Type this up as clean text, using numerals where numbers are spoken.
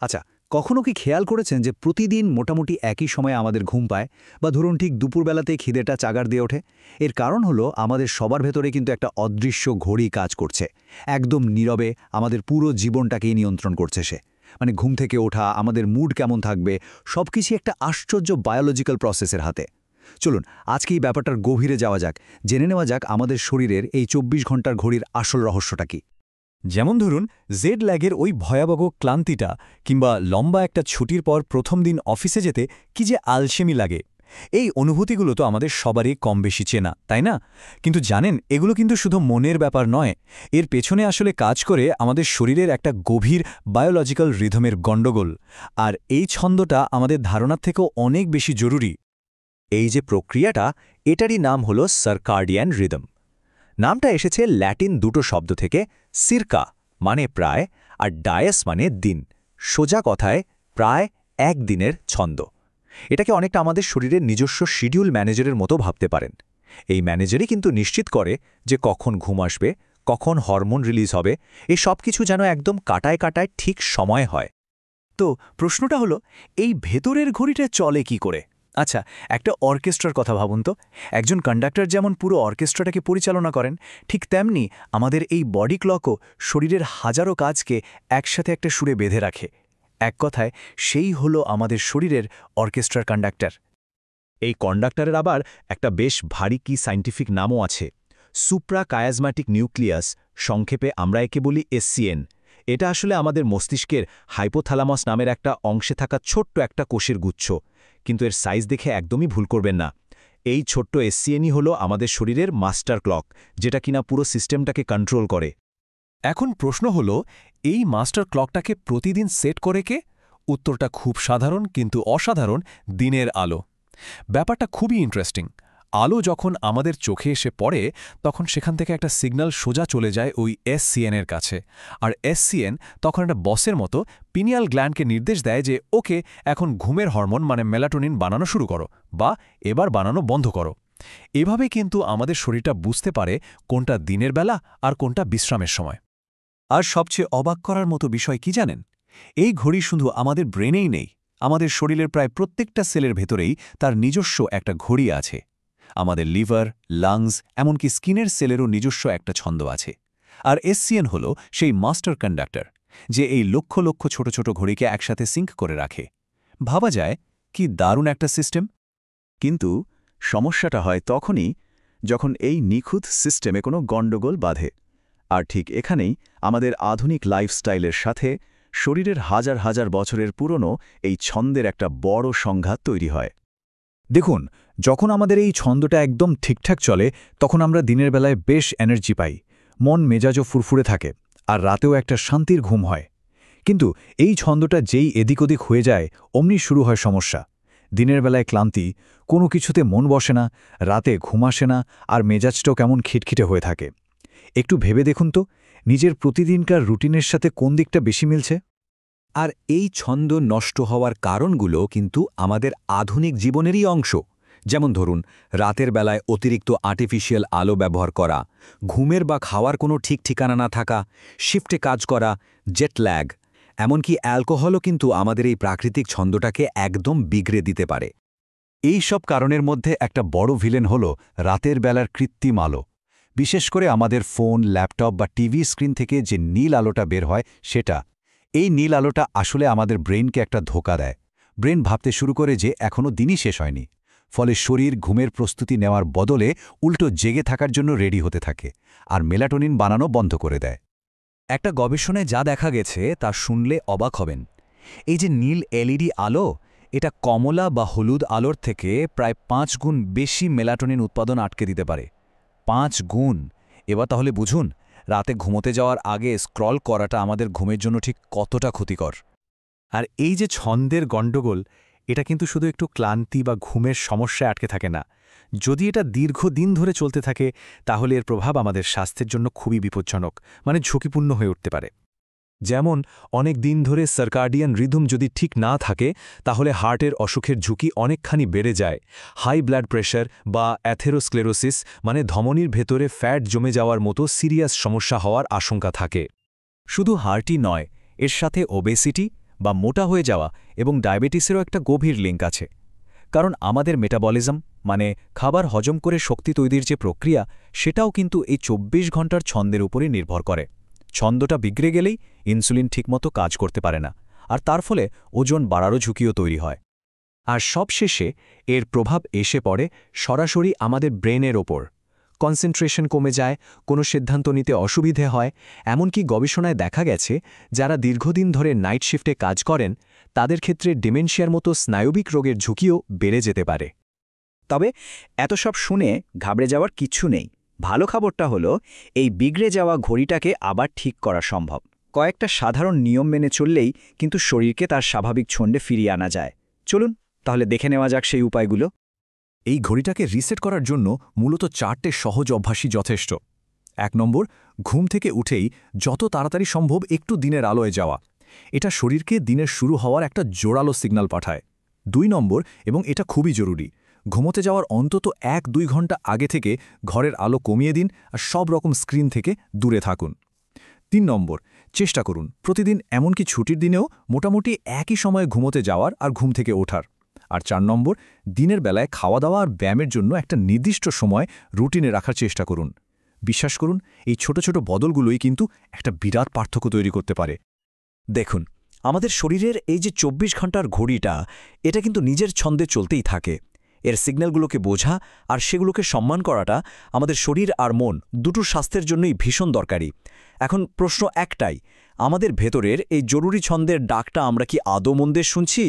আচ্ছা, কখনো কি খেয়াল করেছেন যে প্রতিদিন মোটামুটি একই সময়ে আমাদের ঘুম পায় বা ধরুন ঠিক দুপুরবেলাতেই খিদেটা চাগার দিয়ে ওঠে? এর কারণ হলো আমাদের সবার ভেতরে কিন্তু একটা অদৃশ্য ঘড়ি কাজ করছে। একদম নীরবে আমাদের পুরো জীবনটাকেই নিয়ন্ত্রণ করছে সে। মানে ঘুম থেকে ওঠা, আমাদের মুড কেমন থাকবে, সবকিছু একটা আশ্চর্য বায়োলজিক্যাল প্রসেসের হাতে। চলুন আজকে এই ব্যাপারটার গভীরে যাওয়া যাক, জেনে নেওয়া যাক আমাদের শরীরের এই ২৪ ঘন্টার ঘড়ির আসল রহস্যটা কি। যেমন ধরুন জেড ল্যাগের ওই ভয়াবহ ক্লান্তিটা, কিংবা লম্বা একটা ছুটির পর প্রথম দিন অফিসে যেতে কি যে আলসেমি লাগে। এই অনুভূতিগুলো তো আমাদের সবারই কম বেশি চেনা, তাই না? কিন্তু জানেন, এগুলো কিন্তু শুধু মনের ব্যাপার নয়। এর পেছনে আসলে কাজ করে আমাদের শরীরের একটা গভীর বায়োলজিক্যাল রিদমের গণ্ডগোল। আর এই ছন্দটা আমাদের ধারণার থেকেও অনেক বেশি জরুরি। এই যে প্রক্রিয়াটা, এটারই নাম হলো সার্কাডিয়ান রিদম। নামটা এসেছে ল্যাটিন দুটো শব্দ থেকে, সিরকা মানে প্রায় আর ডায়াস মানে দিন। সোজা কথায় প্রায় এক দিনের ছন্দ। এটাকে অনেকটা আমাদের শরীরের নিজস্ব শিডিউল ম্যানেজারের মতো ভাবতে পারেন। এই ম্যানেজারই কিন্তু নিশ্চিত করে যে কখন ঘুম আসবে, কখন হরমোন রিলিজ হবে, এই সব কিছু যেন একদম কাটায় কাটায় ঠিক সময় হয়। তো প্রশ্নটা হলো, এই ভেতরের ঘড়িটা চলে কি করে? আচ্ছা, একটা অর্কেস্ট্রার কথা ভাবুন তো। একজন কন্ডাক্টর যেমন পুরো অর্কেস্ট্রাটাকে পরিচালনা করেন, ঠিক তেমনি আমাদের এই বডি ক্লকও শরীরের হাজারো কাজকে একসাথে একটা সুরে বেঁধে রাখে। এক কথায় সেই হলো আমাদের শরীরের অর্কেস্ট্রার কন্ডাক্টর। এই কন্ডাক্টরের আবার একটা বেশ ভারী কি সায়েন্টিফিক নামও আছে, সুপ্রাকায়াজম্যাটিক নিউক্লিয়াস। সংক্ষেপে আমরা একে বলি এসসিএন। এটা আসলে আমাদের মস্তিষ্কের হাইপোথ্যালামাস নামের একটা অংশে থাকা ছোট্ট একটা কোষের গুচ্ছ। কিন্তু এর সাইজ দেখে একদমই ভুল করবেন না। এই ছোট্ট এসসিএনই হলো আমাদের শরীরের মাস্টার ক্লক, যেটা কিনা পুরো সিস্টেমটাকে কন্ট্রোল করে। এখন প্রশ্ন হলো, এই মাস্টার ক্লকটাকে প্রতিদিন সেট করে কে? উত্তরটা খুব সাধারণ কিন্তু অসাধারণ: দিনের আলো। ব্যাপারটা খুবই ইন্টারেস্টিং। আলো যখন আমাদের চোখে এসে পড়ে, তখন সেখান থেকে একটা সিগন্যাল সোজা চলে যায় ওই এসসিএনের কাছে। আর এসসিএন তখন একটা বসের মতো পিনিয়াল গ্ল্যান্ডকে নির্দেশ দেয় যে ওকে, এখন ঘুমের হরমোন মানে মেলাটোনিন বানানো শুরু করো, বা এবার বানানো বন্ধ করো। এভাবে কিন্তু আমাদের শরীরটা বুঝতে পারে কোনটা দিনের বেলা আর কোনটা বিশ্রামের সময়। আর সবচেয়ে অবাক করার মতো বিষয় কি জানেন? এই ঘড়ি শুধু আমাদের ব্রেনেই নেই, আমাদের শরীরের প্রায় প্রত্যেকটা সেলের ভেতরেই তার নিজস্ব একটা ঘড়ি আছে। আমাদের লিভার, লাংস, এমনকি স্কিনের সেলেরও নিজস্ব একটা ছন্দ আছে। আর এসসিএন হল সেই মাস্টার কন্ডাক্টর, যে এই লক্ষ লক্ষ ছোট ছোট ঘড়িকে একসাথে সিঙ্ক করে রাখে। ভাবা যায় কি দারুণ একটা সিস্টেম। কিন্তু সমস্যাটা হয় তখনই যখন এই নিখুঁত সিস্টেমে কোনো গণ্ডগোল বাধে। আর ঠিক এখানেই আমাদের আধুনিক লাইফস্টাইলের সাথে শরীরের হাজার হাজার বছরের পুরনো এই ছন্দের একটা বড় সংঘাত তৈরি হয়। দেখুন, যখন আমাদের এই ছন্দটা একদম ঠিকঠাক চলে, তখন আমরা দিনের বেলায় বেশ এনার্জি পাই, মন মেজাজও ফুরফুরে থাকে, আর রাতেও একটা শান্তির ঘুম হয়। কিন্তু এই ছন্দটা যেই এদিক ওদিক হয়ে যায়, অমনি শুরু হয় সমস্যা। দিনের বেলায় ক্লান্তি, কোনো কিছুতে মন বসে না, রাতে ঘুম আসে না, আর মেজাজটাও কেমন খিটখিটে হয়ে থাকে। একটু ভেবে দেখুন তো, নিজের প্রতিদিনকার রুটিনের সাথে কোন দিকটা বেশি মিলছে? আর এই ছন্দ নষ্ট হওয়ার কারণগুলো কিন্তু আমাদের আধুনিক জীবনেরই অংশ। যেমন ধরুন, রাতের বেলায় অতিরিক্ত আর্টিফিশিয়াল আলো ব্যবহার করা, ঘুমের বা খাওয়ার কোনো ঠিক ঠিকানা না থাকা, শিফটে কাজ করা, জেট ল্যাগ, এমনকি অ্যালকোহলও কিন্তু আমাদের এই প্রাকৃতিক ছন্দটাকে একদম বিগড়ে দিতে পারে। এই সব কারণের মধ্যে একটা বড় ভিলেন হল রাতের বেলার কৃত্রিম আলো। বিশেষ করে আমাদের ফোন, ল্যাপটপ বা টিভি স্ক্রিন থেকে যে নীল আলোটা বের হয় সেটা। এই নীল আলোটা আসলে আমাদের ব্রেনকে একটা ধোঁকা দেয়। ব্রেন ভাবতে শুরু করে যে এখনও দিনই শেষ হয়নি। ফলে শরীর ঘুমের প্রস্তুতি নেওয়ার বদলে উল্টো জেগে থাকার জন্য রেডি হতে থাকে, আর মেলাটোনিন বানানো বন্ধ করে দেয়। একটা গবেষণায় যা দেখা গেছে তা শুনলে অবাক হবেন। এই যে নীল এলইডি আলো, এটা কমলা বা হলুদ আলোর থেকে প্রায় ৫ গুণ বেশি মেলাটোনিন উৎপাদন আটকে দিতে পারে। ৫ গুণ! এবার তাহলে বুঝুন, রাতে ঘুমোতে যাওয়ার আগে স্ক্রল করাটা আমাদের ঘুমের জন্য ঠিক কতটা ক্ষতিকর। আর এই যে ছন্দের গণ্ডগোল, এটা কিন্তু শুধু একটু ক্লান্তি বা ঘুমের সমস্যায় আটকে থাকে না। যদি এটা দীর্ঘদিন ধরে চলতে থাকে, তাহলে এর প্রভাব আমাদের স্বাস্থ্যের জন্য খুবই বিপজ্জনক, মানে ঝুঁকিপূর্ণ হয়ে উঠতে পারে। যেমন অনেক দিন ধরে সার্কাডিয়ান রিদম যদি ঠিক না থাকে, তাহলে হার্টের অসুখের ঝুঁকি অনেকখানি বেড়ে যায়। হাই ব্লাড প্রেশার বা অ্যাথেরোস্ক্লেরোসিস মানে ধমনির ভেতরে ফ্যাট জমে যাওয়ার মতো সিরিয়াস সমস্যা হওয়ার আশঙ্কা থাকে। শুধু হার্টই নয়, এর সাথে ওবেসিটি বা মোটা হয়ে যাওয়া এবং ডায়াবেটিসেরও একটা গভীর লিঙ্ক আছে। কারণ আমাদের মেটাবলিজম মানে খাবার হজম করে শক্তি তৈরির যে প্রক্রিয়া, সেটাও কিন্তু এই ২৪ ঘন্টার ছন্দের উপরই নির্ভর করে। ছন্দটা বিগড়ে গেলেই ইনসুলিন ঠিকমতো কাজ করতে পারে না, আর তার ফলে ওজন বাড়ারও ঝুঁকিও তৈরি হয়। আর সবশেষে এর প্রভাব এসে পড়ে সরাসরি আমাদের ব্রেনের ওপর। কনসেন্ট্রেশন কমে যায়, কোনো সিদ্ধান্ত নিতে অসুবিধে হয়, এমনকি গবেষণায় দেখা গেছে যারা দীর্ঘদিন ধরে নাইট শিফটে কাজ করেন তাদের ক্ষেত্রে ডিমেনশিয়ার মতো স্নায়বিক রোগের ঝুঁকিও বেড়ে যেতে পারে। তবে এত সব শুনে ঘাবড়ে যাওয়ার কিচ্ছু নেই। ভালো খবরটা হলো এই বিগড়ে যাওয়া ঘড়িটাকে আবার ঠিক করা সম্ভব। কয়েকটা সাধারণ নিয়ম মেনে চললেই কিন্তু শরীরকে তার স্বাভাবিক ছন্দে ফিরিয়ে আনা যায়। চলুন তাহলে দেখে নেওয়া যাক সেই উপায়গুলো। এই ঘড়িটাকে রিসেট করার জন্য মূলত 4টে সহজ অভ্যাসই যথেষ্ট। ১ নম্বর, ঘুম থেকে উঠেই যত তাড়াতাড়ি সম্ভব একটু দিনের আলোয় যাওয়া। এটা শরীরকে দিনের শুরু হওয়ার একটা জোরালো সিগন্যাল পাঠায়। ২ নম্বর, এবং এটা খুবই জরুরি, ঘুমোতে যাওয়ার অন্তত ১-২ ঘন্টা আগে থেকে ঘরের আলো কমিয়ে দিন আর সব রকম স্ক্রিন থেকে দূরে থাকুন। ৩ নম্বর, চেষ্টা করুন প্রতিদিন এমনকি ছুটির দিনেও মোটামুটি একই সময়ে ঘুমোতে যাওয়ার আর ঘুম থেকে ওঠার। আর ৪ নম্বর, দিনের বেলায় খাওয়া দাওয়া আর ব্যায়ামের জন্য একটা নির্দিষ্ট সময় রুটিনে রাখার চেষ্টা করুন। বিশ্বাস করুন, এই ছোট ছোট বদলগুলোই কিন্তু একটা বিরাট পার্থক্য তৈরি করতে পারে। দেখুন, আমাদের শরীরের এই যে ২৪ ঘন্টার ঘড়িটা, এটা কিন্তু নিজের ছন্দে চলতেই থাকে। এর সিগন্যালগুলোকে বোঝা আর সেগুলোকে সম্মান করাটা আমাদের শরীর আর মন দুটোর স্বাস্থ্যের জন্যই ভীষণ দরকারি। এখন প্রশ্ন একটাই, আমাদের ভেতরের এই জরুরি ছন্দের ডাকটা আমরা কি আদৌ মন দিয়ে শুনছি?